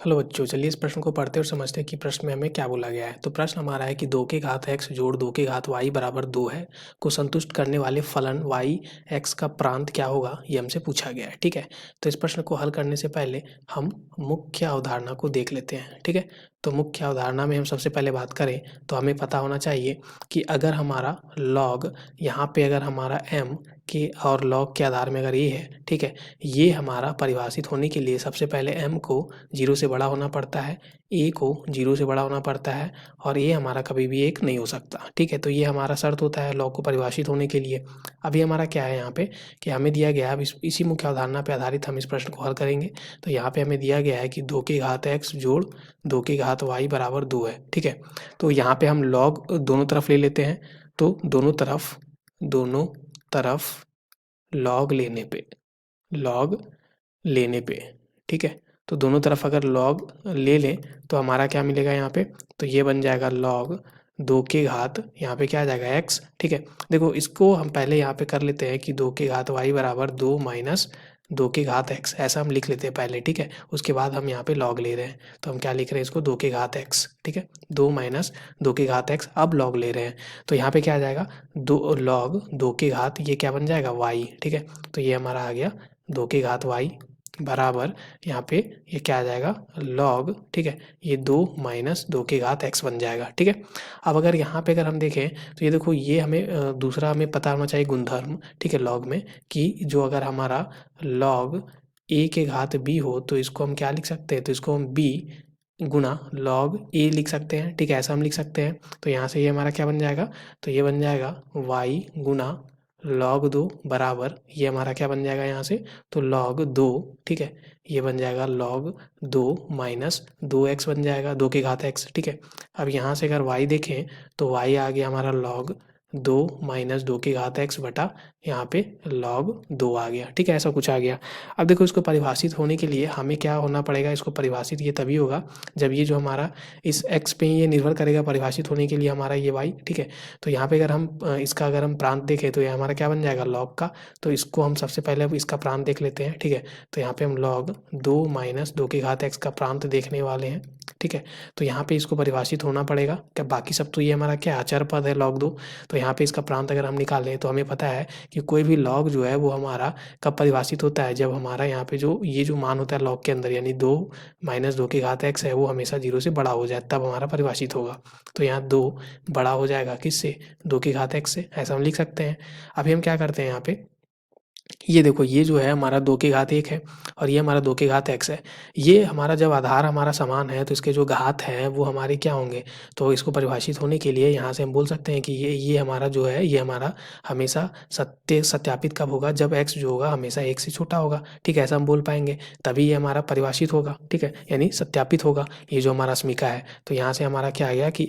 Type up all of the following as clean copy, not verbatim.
Hello बच्चों, चलिए इस प्रश्न को पढ़ते और समझते हैं कि प्रश्न में हमें क्या बोला गया है। तो प्रश्न हमारा है कि 2 की घात x जोड़ 2 की घात y बराबर 2 है को संतुष्ट करने वाले फलन y x का प्रांत क्या होगा, ये हमसे पूछा गया है। ठीक है, तो इस प्रश्न को हल करने से पहले हम मुख्य अवधारणा को देख लेते हैं। ठीक है, तो मुख्य अवधारणा में हम सबसे पहले बात करें तो हमें पता होना चाहिए कि अगर हमारा लॉग यहाँ पे अगर हमारा m के और लॉग के आधार में अगर ये है, ठीक है, ये हमारा परिभाषित होने के लिए सबसे पहले m को 0 से बड़ा होना पड़ता है, a को 0 से बड़ा होना पड़ता है और ये हमारा कभी भी 1 नहीं हो सकता। ठीक है, तो ये हमारा शर्त होता है लॉग को परिभाषित होने के लिए। अभी हमारा क्या है यहाँ पे कि हमें दिया गया है, अब इसी मुख्य अवधारणा पे आधारित हम इस प्रश्न को हल करेंगे। तो यहाँ पे हमें दिया गया है कि 2 की घात x जोड़ 2 की घात y बराबर 2 है। ठीक है, तो यहाँ पे हम लॉग दोनों तरफ ले लेते हैं। तो दोनों तरफ लॉग लेने पे ठीक है, तो दोनों तरफ अगर लॉग ले लें तो हमारा क्या मिलेगा यहाँ पे, तो ये बन जाएगा लॉग 2 की घात यहाँ पे क्या आ जाएगा x। ठीक है, देखो इसको हम पहले यहाँ पे कर लेते हैं कि 2 की घात y बराबर 2 माइनस 2 की घात x, ऐसा हम लिख लेते हैं पहले। ठीक है, उसके बाद हम यहाँ पे लॉग ले रहे हैं तो हम क्या लिख रहे हैं इसको 2 की घात x। ठीक है, 2 माइनस 2 की घात x, अब लॉग ले रहे हैं तो यहाँ पे क्या आ जाएगा 2 लॉग 2 की घात, ये क्या बन जाएगा y। ठीक है, तो ये हमारा आ गया 2 की घात y बराबर यहाँ पे ये क्या आ जाएगा लॉग। ठीक है, ये 2 माइनस 2 की घात x बन जाएगा। ठीक है, अब अगर यहाँ पे अगर हम देखें तो ये देखो ये हमें दूसरा हमें पता होना चाहिए गुणधर्म। ठीक है, लॉग में कि जो अगर हमारा लॉग a के घात b हो तो इसको हम क्या लिख सकते हैं, तो इसको हम b गुना लॉग a लिख सकते हैं। ठीक है, ऐसा हम लिख सकते हैं। तो यहाँ से ये हमारा क्या बन जाएगा, तो ये बन जाएगा y गुना लॉग 2 बराबर ये हमारा क्या बन जाएगा यहाँ से, तो लॉग 2। ठीक है, ये बन जाएगा लॉग 2 माइनस 2x बन जाएगा 2 की घात x। ठीक है, अब यहाँ से अगर y देखें तो y आ गया हमारा लॉग 2 माइनस 2 की घात x बटा यहाँ पे लॉग 2 आ गया। ठीक है, ऐसा कुछ आ गया। अब देखो इसको परिभाषित होने के लिए हमें क्या होना पड़ेगा, इसको परिभाषित ये तभी होगा जब ये जो हमारा इस x पे ये निर्भर करेगा परिभाषित होने के लिए हमारा ये y। ठीक है, तो यहाँ पे अगर हम इसका अगर हम प्रांत देखें तो ये हमारा क्या बन जाएगा लॉग का, तो इसको हम सबसे पहले इसका प्रांत देख लेते हैं। ठीक है, तो यहाँ पे हम लॉग 2 माइनस 2 की घात x का प्रांत देखने वाले हैं। ठीक है, तो यहाँ पे इसको परिभाषित होना पड़ेगा क्या, बाकी सब तो ये हमारा क्या अचर पद है लॉग 2। तो यहाँ पे इसका प्रांत अगर हम निकालें तो हमें पता है कि कोई भी लॉग जो है वो हमारा कब परिभाषित होता है, जब हमारा यहाँ पे जो ये जो मान होता है लॉग के अंदर यानी 2 माइनस 2 की घात x है वो हमेशा 0 से बड़ा हो जाए तब हमारा परिभाषित होगा। तो यहाँ 2 बड़ा हो जाएगा किससे, 2 की घात x से, ऐसा हम लिख सकते हैं। अभी हम क्या करते हैं यहाँ पे, ये देखो ये जो है हमारा 2 की घात 1 है और ये हमारा 2 की घात x है। ये हमारा जब आधार हमारा समान है तो इसके जो घात हैं वो हमारे क्या होंगे, तो इसको परिभाषित होने के लिए यहाँ से हम बोल सकते हैं कि ये हमारा जो है ये हमारा हमेशा सत्यापित कब होगा, जब x जो होगा हमेशा 1 से छोटा होगा। ठीक है, ऐसा हम बोल पाएंगे, तभी ये हमारा परिभाषित होगा। ठीक है, यानी सत्यापित होगा ये जो हमारा समीका है। तो यहाँ से हमारा क्या आ गया कि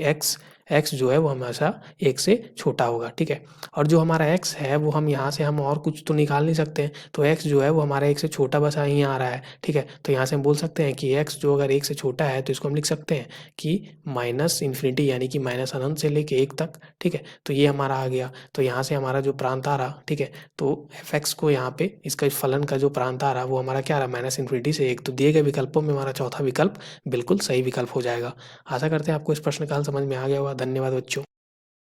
x जो है वो हमेशा 1 से छोटा होगा। ठीक है, और जो हमारा x है वो हम यहाँ से हम और कुछ तो निकाल नहीं सकते हैं, तो x जो है वो हमारा 1 से छोटा बस यहीं आ रहा है। ठीक है, तो यहाँ से हम बोल सकते हैं कि x जो अगर 1 से छोटा है तो इसको हम लिख सकते हैं कि माइनस इन्फिनिटी यानी कि माइनस अनंत से लेके 1 तक। ठीक है, तो ये हमारा आ गया। तो यहाँ से हमारा जो प्रांत आ रहा, ठीक है, तो f(x) को यहाँ पे इसका फलन का जो प्रांत आ रहा वो हमारा क्या आ रहा माइनस इन्फिनिटी से 1। तो दिए गए विकल्पों में हमारा चौथा विकल्प बिल्कुल सही विकल्प हो जाएगा। आशा करते हैं आपको इस प्रश्न का हल समझ में आ गया होगा। धन्यवाद बच्चों।